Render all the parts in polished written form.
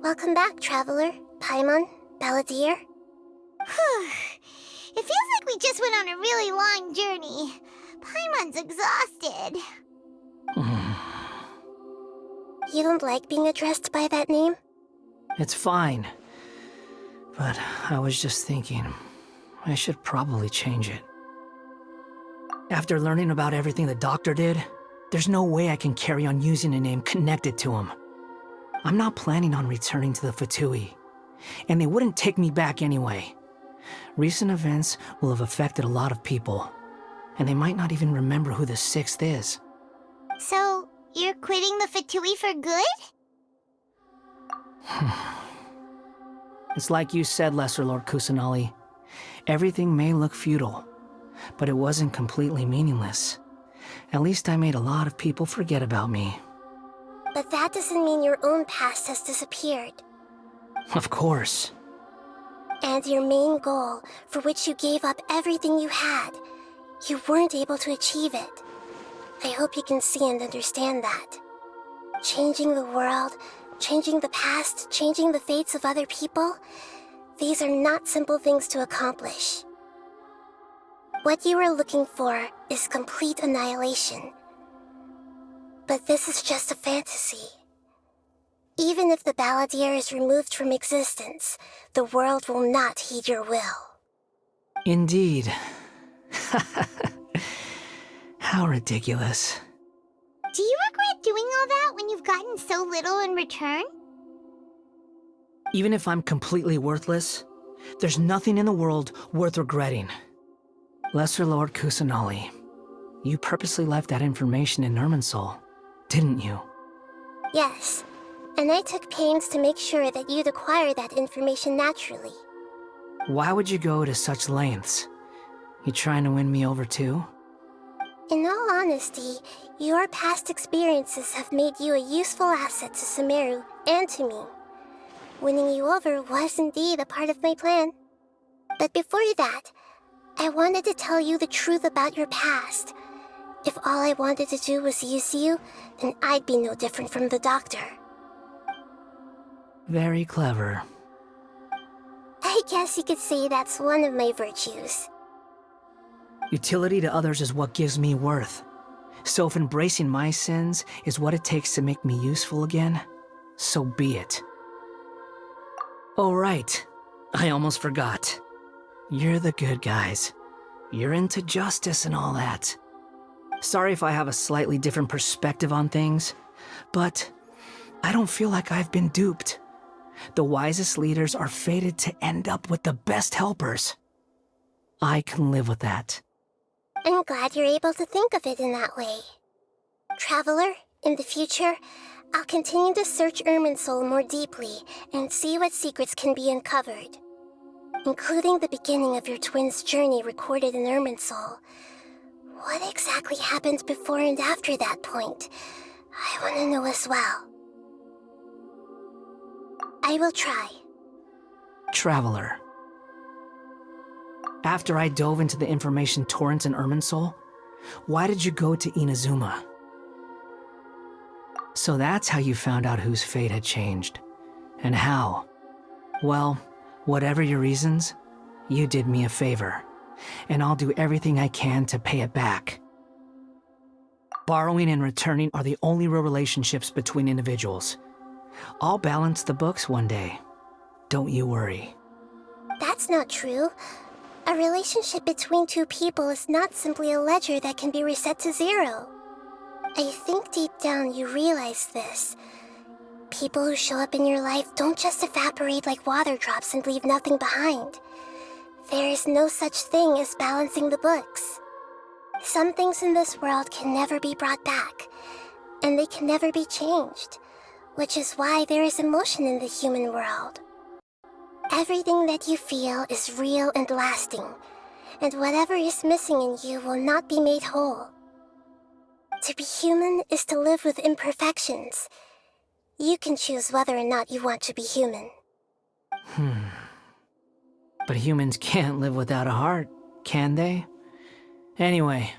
Welcome back, Traveler, Paimon, Balladeer. It feels like we just went on a really long journey. Paimon's exhausted. You don't like being addressed by that name? It's fine. But I was just thinking, I should probably change it. After learning about everything the doctor did, there's no way I can carry on using a name connected to him. I'm not planning on returning to the Fatui, and they wouldn't take me back anyway. Recent events will have affected a lot of people, and they might not even remember who the sixth is. So, you're quitting the Fatui for good? It's like you said, Lesser Lord Kusanali. Everything may look futile, but it wasn't completely meaningless. At least I made a lot of people forget about me. But that doesn't mean your own past has disappeared. Of course. And your main goal, for which you gave up everything you had, you weren't able to achieve it. I hope you can see and understand that. Changing the world, changing the past, changing the fates of other people, these are not simple things to accomplish. What you are looking for is complete annihilation. But this is just a fantasy. Even if the Balladeer is removed from existence, the world will not heed your will. Indeed. How ridiculous. Do you regret doing all that when you've gotten so little in return? Even if I'm completely worthless, there's nothing in the world worth regretting. Lesser Lord Kusanali, you purposely left that information in Irminsul, didn't you? Yes, and I took pains to make sure that you'd acquire that information naturally. Why would you go to such lengths? You trying to win me over too? In all honesty, your past experiences have made you a useful asset to Sumeru and to me. Winning you over was indeed a part of my plan. But before that, I wanted to tell you the truth about your past. If all I wanted to do was use you, then I'd be no different from the doctor. Very clever. I guess you could say that's one of my virtues. Utility to others is what gives me worth. So if embracing my sins is what it takes to make me useful again, so be it. Oh right, I almost forgot. You're the good guys. You're into justice and all that. Sorry if I have a slightly different perspective on things, but I don't feel like I've been duped. The wisest leaders are fated to end up with the best helpers. I can live with that. I'm glad you're able to think of it in that way. Traveler, in the future, I'll continue to search Irminsul more deeply and see what secrets can be uncovered. Including the beginning of your twins' journey recorded in Irminsul. What exactly happened before and after that point? I want to know as well. I will try. Traveler. After I dove into the information torrents in Irminsul, why did you go to Inazuma? So that's how you found out whose fate had changed. And how. Well, whatever your reasons, you did me a favor, and I'll do everything I can to pay it back. Borrowing and returning are the only real relationships between individuals. I'll balance the books one day. Don't you worry. That's not true. A relationship between two people is not simply a ledger that can be reset to zero. I think deep down you realize this. People who show up in your life don't just evaporate like water drops and leave nothing behind. There is no such thing as balancing the books. Some things in this world can never be brought back, and they can never be changed, which is why there is emotion in the human world. Everything that you feel is real and lasting, and whatever is missing in you will not be made whole. To be human is to live with imperfections. You can choose whether or not you want to be human. But humans can't live without a heart, can they? Anyway,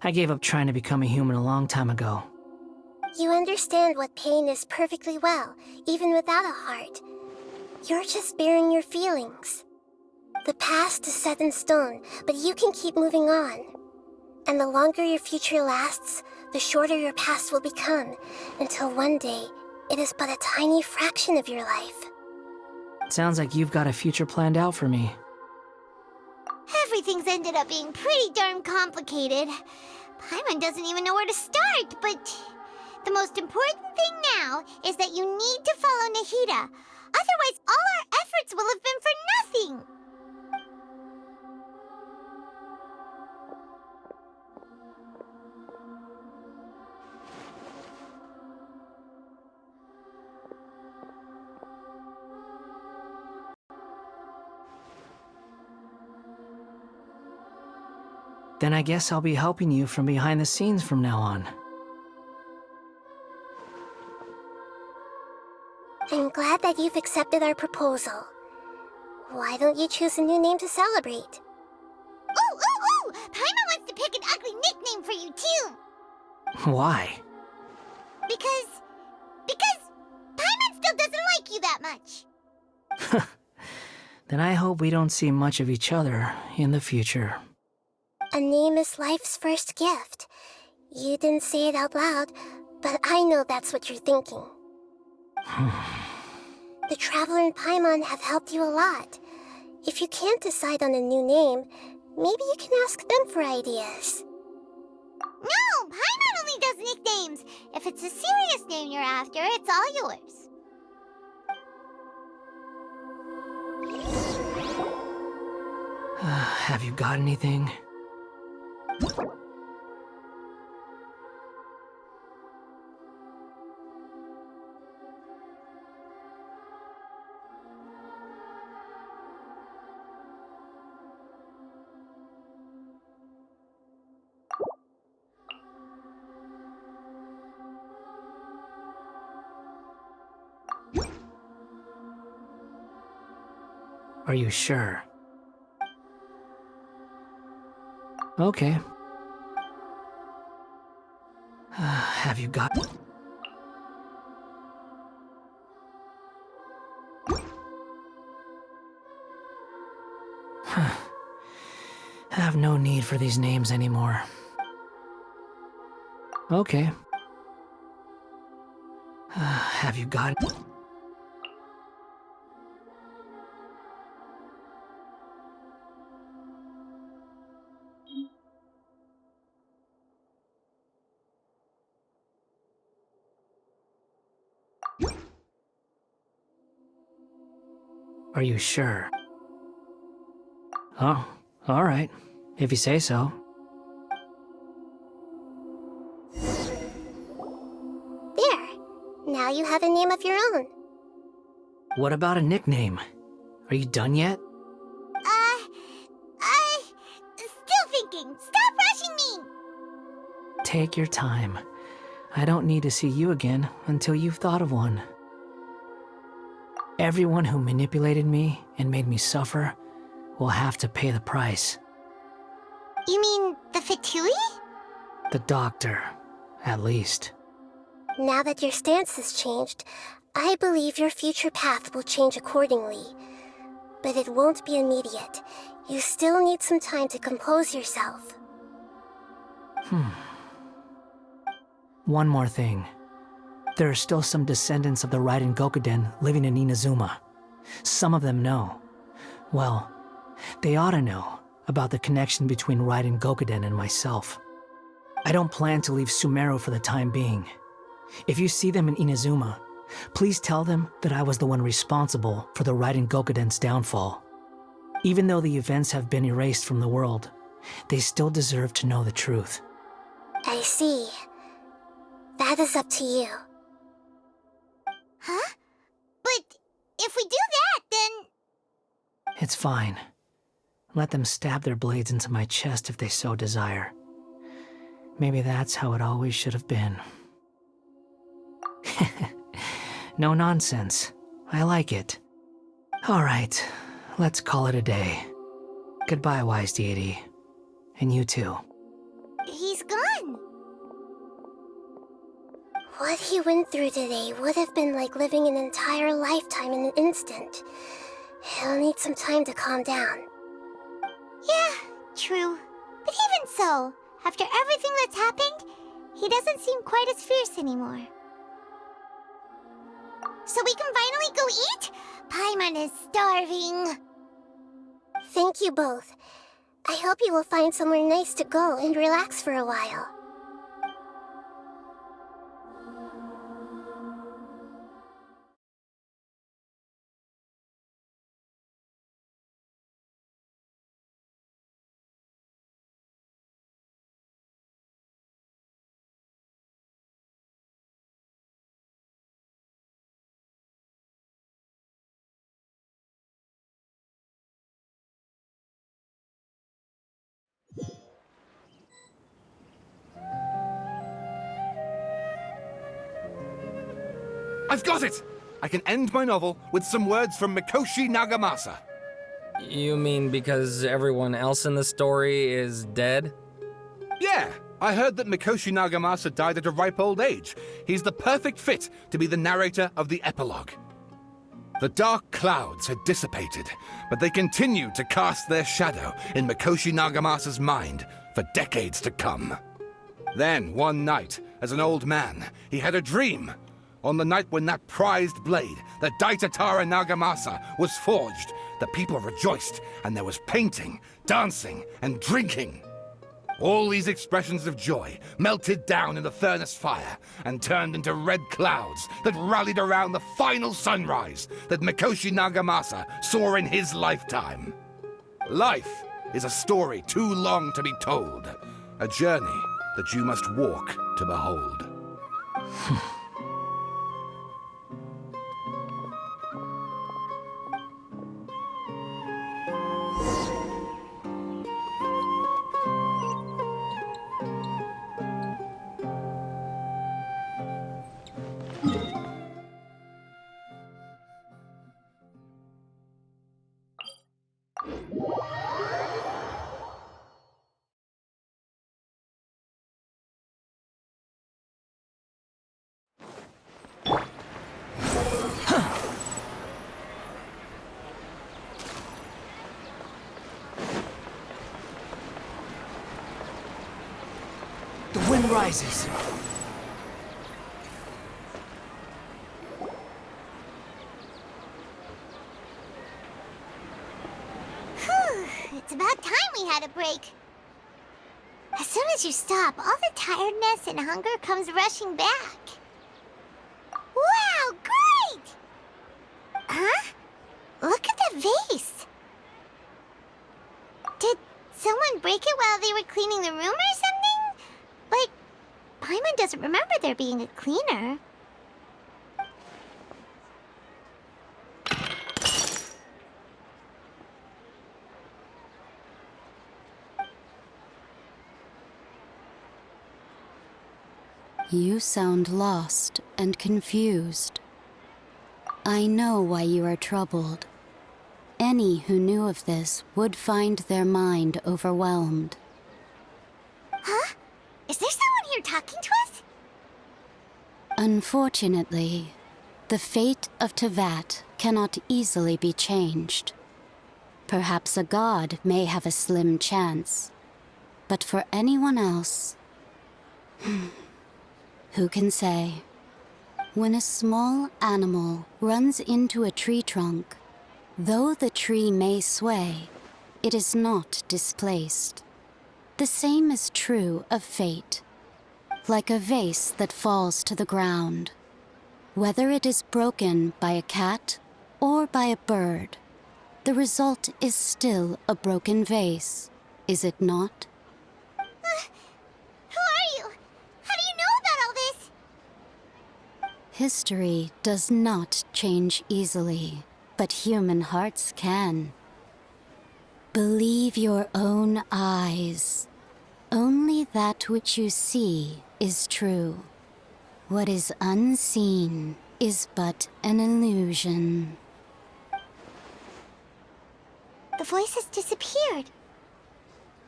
I gave up trying to become a human a long time ago. You understand what pain is perfectly well, even without a heart. You're just bearing your feelings. The past is set in stone, but you can keep moving on. And the longer your future lasts, the shorter your past will become, until one day, it is but a tiny fraction of your life. Sounds like you've got a future planned out for me. Everything's ended up being pretty darn complicated. Paimon doesn't even know where to start, but the most important thing now is that you need to follow Nahida. Otherwise, all our efforts will have been for nothing. Then I guess I'll be helping you from behind the scenes from now on. I'm glad that you've accepted our proposal. Why don't you choose a new name to celebrate? Ooh! Paimon wants to pick an ugly nickname for you, too. Why? Because Paimon still doesn't like you that much. Then I hope we don't see much of each other in the future. A name is life's first gift. You didn't say it out loud, but I know that's what you're thinking. The Traveler and Paimon have helped you a lot. If you can't decide on a new name, maybe you can ask them for ideas. No, Paimon only does nicknames. If it's a serious name you're after, it's all yours. Have you got anything? Are you sure? Okay. Have you got... Have no need for these names anymore. Okay. Have you got... Are you sure? Oh, all right. If you say so. There. Now you have a name of your own. What about a nickname? Are you done yet? Still thinking. Stop rushing me! Take your time. I don't need to see you again until you've thought of one. Everyone who manipulated me and made me suffer will have to pay the price. You mean the Fatui? The doctor, at least. Now that your stance has changed, I believe your future path will change accordingly. But it won't be immediate. You still need some time to compose yourself. One more thing. There are still some descendants of the Raiden Gokuden living in Inazuma. Some of them know. Well, they ought to know about the connection between Raiden Gokuden and myself. I don't plan to leave Sumeru for the time being. If you see them in Inazuma, please tell them that I was the one responsible for the Raiden Gokuden's downfall. Even though the events have been erased from the world, they still deserve to know the truth. I see. That is up to you. Huh? But if we do that, then... It's fine. Let them stab their blades into my chest if they so desire. Maybe that's how it always should have been. No nonsense. I like it. All right, let's call it a day. Goodbye, wise deity. And you too. He's gone. What he went through today would have been like living an entire lifetime in an instant. He'll need some time to calm down. Yeah, true. But even so, after everything that's happened, he doesn't seem quite as fierce anymore. So we can finally go eat? Paimon is starving. Thank you both. I hope you will find somewhere nice to go and relax for a while. I've got it! I can end my novel with some words from Mikoshi Nagamasa. You mean because everyone else in the story is dead? Yeah, I heard that Mikoshi Nagamasa died at a ripe old age. He's the perfect fit to be the narrator of the epilogue. The dark clouds had dissipated, but they continued to cast their shadow in Mikoshi Nagamasa's mind for decades to come. Then, one night, as an old man, he had a dream. On the night when that prized blade, the Daitatara Nagamasa, was forged, the people rejoiced, and there was painting, dancing, and drinking. All these expressions of joy melted down in the furnace fire and turned into red clouds that rallied around the final sunrise that Mikoshi Nagamasa saw in his lifetime. Life is a story too long to be told, a journey that you must walk to behold. The wind rises. Whew, it's about time we had a break. As soon as you stop, all the tiredness and hunger comes rushing back. Wow, great! Huh? Look at that vase. Did someone break it while they were cleaning the room or something? Like, Paimon doesn't remember there being a cleaner. You sound lost and confused. I know why you are troubled. Any who knew of this would find their mind overwhelmed. Huh? Is there someone here talking to us? Unfortunately, the fate of Tevat cannot easily be changed. Perhaps a god may have a slim chance, but for anyone else, who can say? When a small animal runs into a tree trunk, though the tree may sway, it is not displaced. The same is true of fate. Like a vase that falls to the ground. Whether it is broken by a cat or by a bird, the result is still a broken vase, is it not? Who are you? How do you know about all this? History does not change easily, but human hearts can. Believe your own eyes. Only that which you see is true. What is unseen is but an illusion. The voice has disappeared.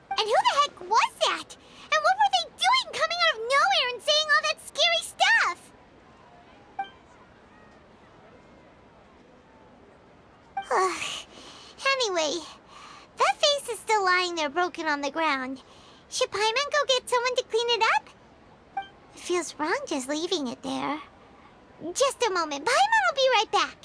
And who the heck was that? And what were they doing coming out of nowhere and saying all that scary stuff? Anyway, that face is still lying there broken on the ground. Should Paimon go get someone to clean it up? It feels wrong just leaving it there. Just a moment. Paimon will be right back.